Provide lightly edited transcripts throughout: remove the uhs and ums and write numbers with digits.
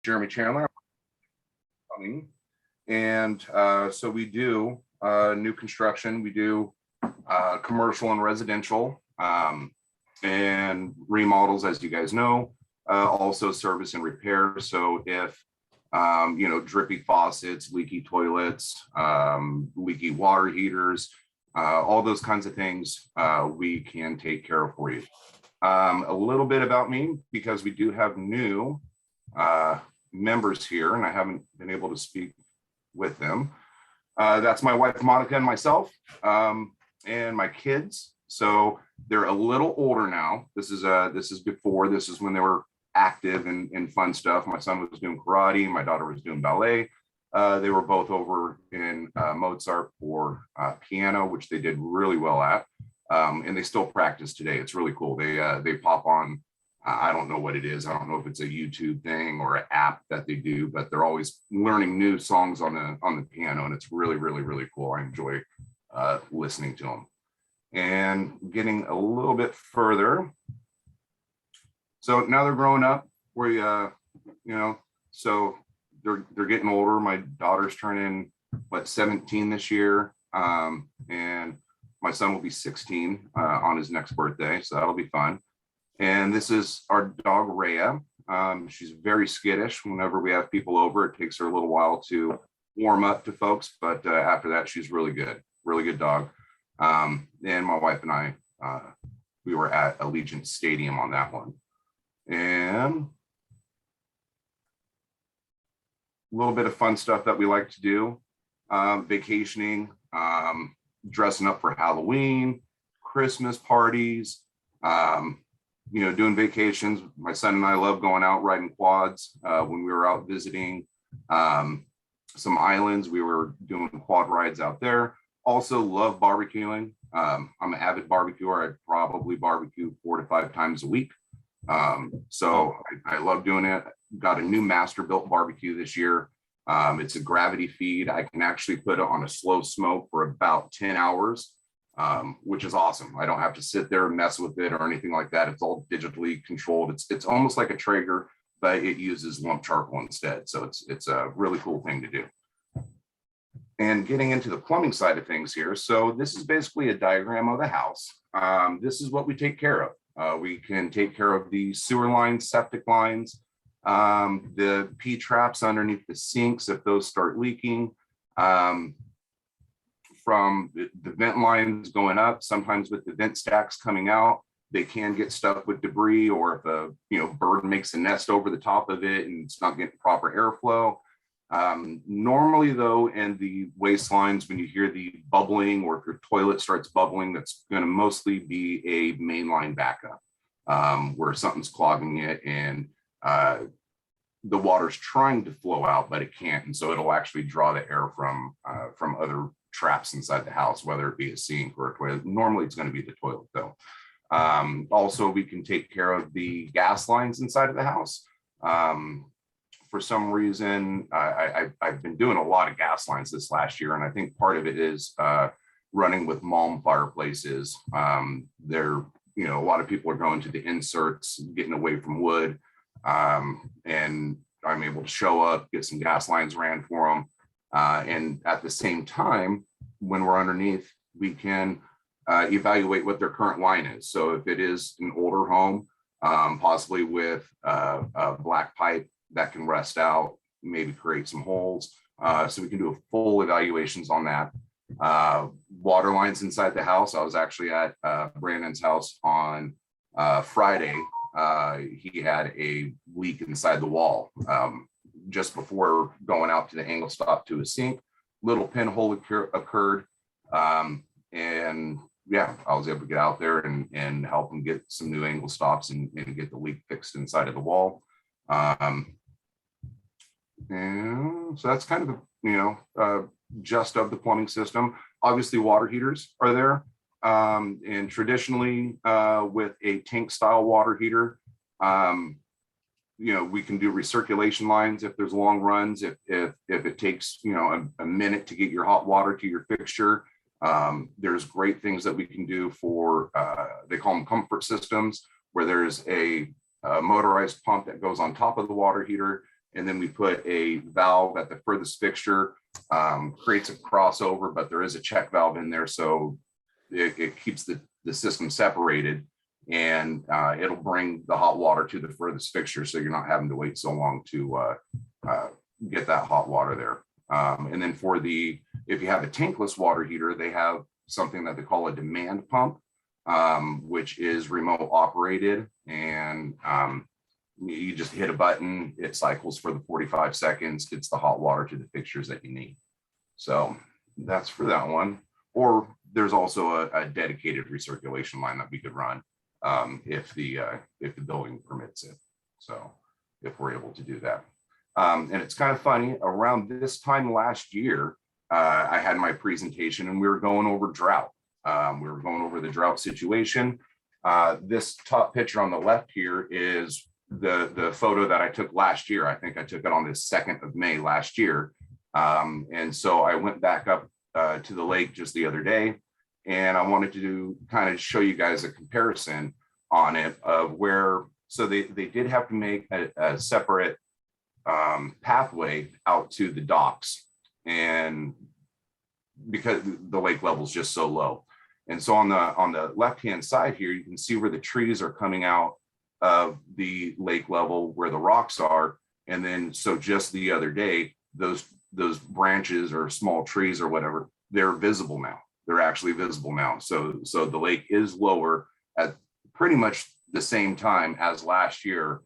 Jeremy Chandler, and so we do new construction, we do commercial and residential, and remodels, as you guys know, also service and repair. So if drippy faucets, leaky toilets, leaky water heaters, all those kinds of things, we can take care of for you. A little bit about me, because we do have new members here and I haven't been able to speak with them. That's my wife Monica and myself, and my kids. So they're a little older now. This is when they were active and fun stuff. My son was doing karate, my daughter was doing ballet. They were both over in Mozart for piano, which they did really well at, and they still practice today. It's really cool. They pop on. I don't know what it is. I don't know if it's a YouTube thing or an app that they do, but they're always learning new songs on the piano, and it's really, really, really cool. I enjoy listening to them. And getting a little bit further. So now they're growing up. So they're getting older. My daughter's turning 17 this year, and my son will be 16 on his next birthday. So that'll be fun. And this is our dog, Rhea. She's very skittish. Whenever we have people over, it takes her a little while to warm up to folks. But after that, she's really good dog. And my wife and I, we were at Allegiant Stadium on that one. And a little bit of fun stuff that we like to do. Vacationing, dressing up for Halloween, Christmas parties, doing vacations. My son and I love going out riding quads. When we were out visiting some islands, we were doing quad rides out there. Also love barbecuing. I'm an avid barbecuer. I probably barbecue 4 to 5 times a week. So I love doing it. Got a new master built barbecue this year. It's a gravity feed. I can actually put it on a slow smoke for about 10 hours. Which is awesome. I don't have to sit there and mess with it or anything like that. It's all digitally controlled. It's almost like a Traeger, but it uses lump charcoal instead. So it's a really cool thing to do. And getting into the plumbing side of things here. So this is basically a diagram of the house. This is what we take care of. We can take care of the sewer lines, septic lines, the P-traps underneath the sinks if those start leaking. From the vent lines going up, sometimes with the vent stacks coming out, they can get stuck with debris, or if a bird makes a nest over the top of it and it's not getting proper airflow. Normally though, in the waste lines, when you hear the bubbling or if your toilet starts bubbling, that's going to mostly be a mainline backup, where something's clogging it and the water's trying to flow out, but it can't. And so it'll actually draw the air from other traps inside the house, whether it be a sink or a toilet. Normally it's going to be the toilet though. Also, we can take care of the gas lines inside of the house. For some reason, I've been doing a lot of gas lines this last year, and I think part of it is running with Malm fireplaces. A lot of people are going to the inserts, getting away from wood, and I'm able to show up, get some gas lines ran for them. And at the same time, when we're underneath, we can evaluate what their current line is. So if it is an older home, possibly with a black pipe that can rust out, maybe create some holes. So we can do a full evaluations on that. Water lines inside the house. I was actually at Brandon's house on Friday. He had a leak inside the wall. Just before going out to the angle stop to a sink, little pinhole occurred. And yeah, I was able to get out there and help him get some new angle stops and get the leak fixed inside of the wall. And so that's kind of just of the plumbing system. Obviously water heaters are there. And traditionally with a tank style water heater, we can do recirculation lines if there's long runs, if it takes, a minute to get your hot water to your fixture. There's great things that we can do for, they call them comfort systems, where there's a motorized pump that goes on top of the water heater and then we put a valve at the furthest fixture, creates a crossover, but there is a check valve in there, so it keeps the system separated, and it'll bring the hot water to the furthest fixture, so you're not having to wait so long to get that hot water there. And then if you have a tankless water heater, they have something that they call a demand pump, which is remote operated, and you just hit a button, it cycles for the 45 seconds, gets the hot water to the fixtures that you need. So that's for that one. Or there's also a dedicated recirculation line that we could run if the building permits it. So if we're able to do that. And it's kind of funny, around this time last year, I had my presentation and we were going over drought. We were going over the drought situation. This top picture on the left here is the photo that I took last year. I think I took it on the 2nd of May last year. And so I went back up to the lake just the other day, and I wanted to kind of show you guys a comparison on it of where, so they did have to make a separate pathway out to the docks, and because the lake level is just so low. And so on the left-hand side here, you can see where the trees are coming out of the lake level where the rocks are. And then, so just the other day, those branches or small trees or whatever, they're visible now. They're actually visible now. So the lake is lower at pretty much the same time as last year.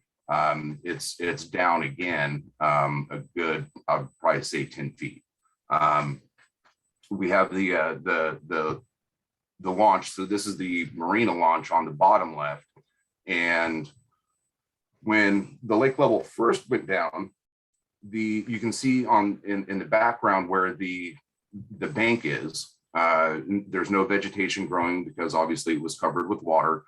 It's down again a good, I'd probably say 10 feet. We have the launch. So this is the marina launch on the bottom left. And when the lake level first went down, you can see in the background where the bank is. There's no vegetation growing because obviously it was covered with water.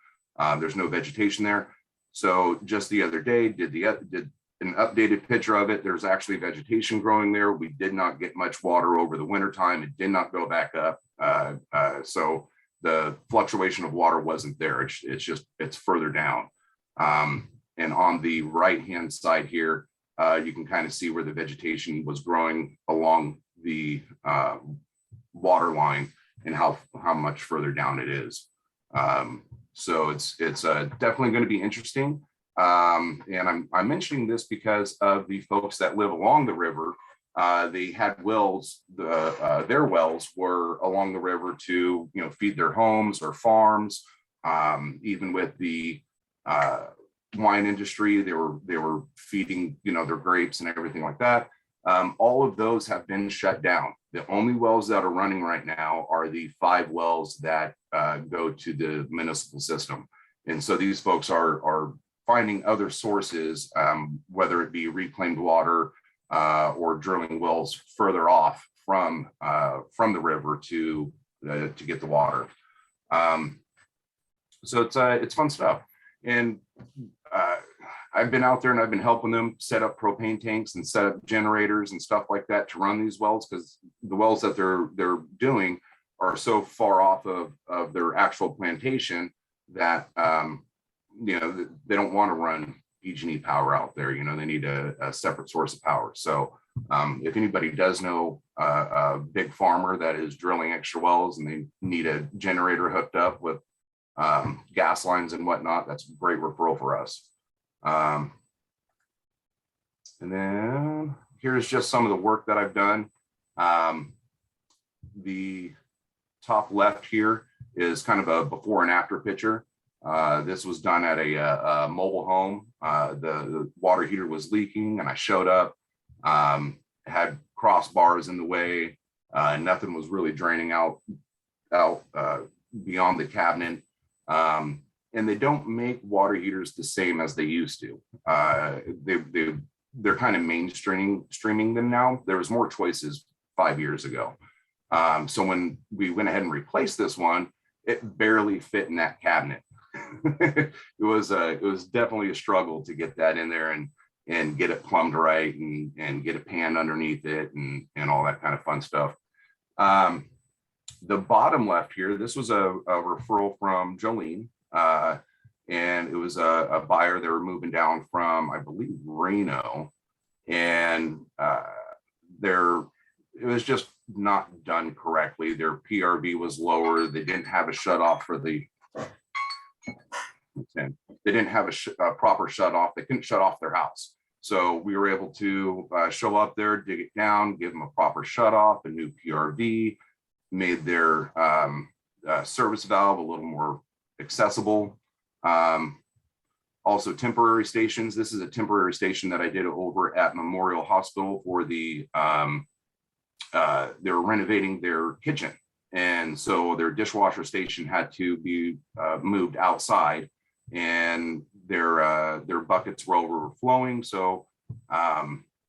There's no vegetation there. So just the other day, did an updated picture of it. There's actually vegetation growing there. We did not get much water over the winter time. It did not go back up. So the fluctuation of water wasn't there. It's further down. And on the right-hand side here, you can kind of see where the vegetation was growing along the water line and how much further down it is. So it's definitely going to be interesting. And I'm mentioning this because of the folks that live along the river. They had wells, their wells were along the river to, feed their homes or farms. Even with the wine industry, they were feeding, their grapes and everything like that. All of those have been shut down. The only wells that are running right now are the 5 wells that go to the municipal system. And so these folks are finding other sources, whether it be reclaimed water or drilling wells further off from the river to get the water. So it's fun stuff. And I've been out there and I've been helping them set up propane tanks and set up generators and stuff like that to run these wells, because the wells that they're doing are so far off of their actual plantation that they don't want to run PG&E power out there. They need a separate source of power. So if anybody does know a big farmer that is drilling extra wells and they need a generator hooked up with gas lines and whatnot, that's a great referral for us. And then here's just some of the work that I've done. The top left here is kind of a before and after picture. This was done at a mobile home. The water heater was leaking and I showed up, had crossbars in the way. Nothing was really draining out beyond the cabinet. And they don't make water heaters the same as they used to. They're kind of streaming them now. There was more choices 5 years ago. So when we went ahead and replaced this one, it barely fit in that cabinet. It was definitely a struggle to get that in there and get it plumbed right and get a pan underneath it and all that kind of fun stuff. The bottom left here, this was a referral from Jolene. And it was a buyer. They were moving down from, I believe, Reno, and it was just not done correctly. Their PRV was lower. They didn't have a shut off for the, they didn't have a proper shut off. They couldn't shut off their house. So we were able to show up there, dig it down, give them a proper shut off, a new PRV, made their service valve a little more accessible. Also temporary stations. This is a temporary station that I did over at Memorial Hospital for the, they're renovating their kitchen. And so their dishwasher station had to be moved outside, and their buckets were overflowing. So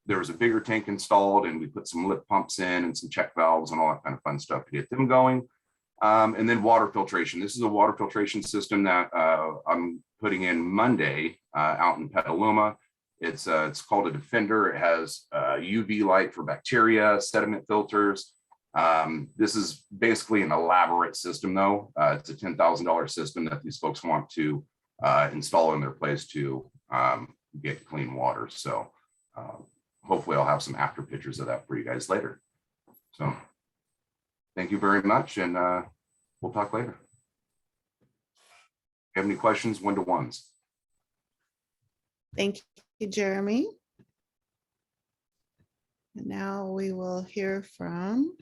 there was a bigger tank installed, and we put some lip pumps in and some check valves and all that kind of fun stuff to get them going. And then water filtration. This is a water filtration system that I'm putting in Monday out in Petaluma. It's called a Defender. It has UV light for bacteria, sediment filters. This is basically an elaborate system, though. It's a $10,000 system that these folks want to install in their place to get clean water. So hopefully I'll have some after pictures of that for you guys later. So thank you very much, and we'll talk later. If you have any questions, one-to-ones. Thank you, Jeremy. And now we will hear from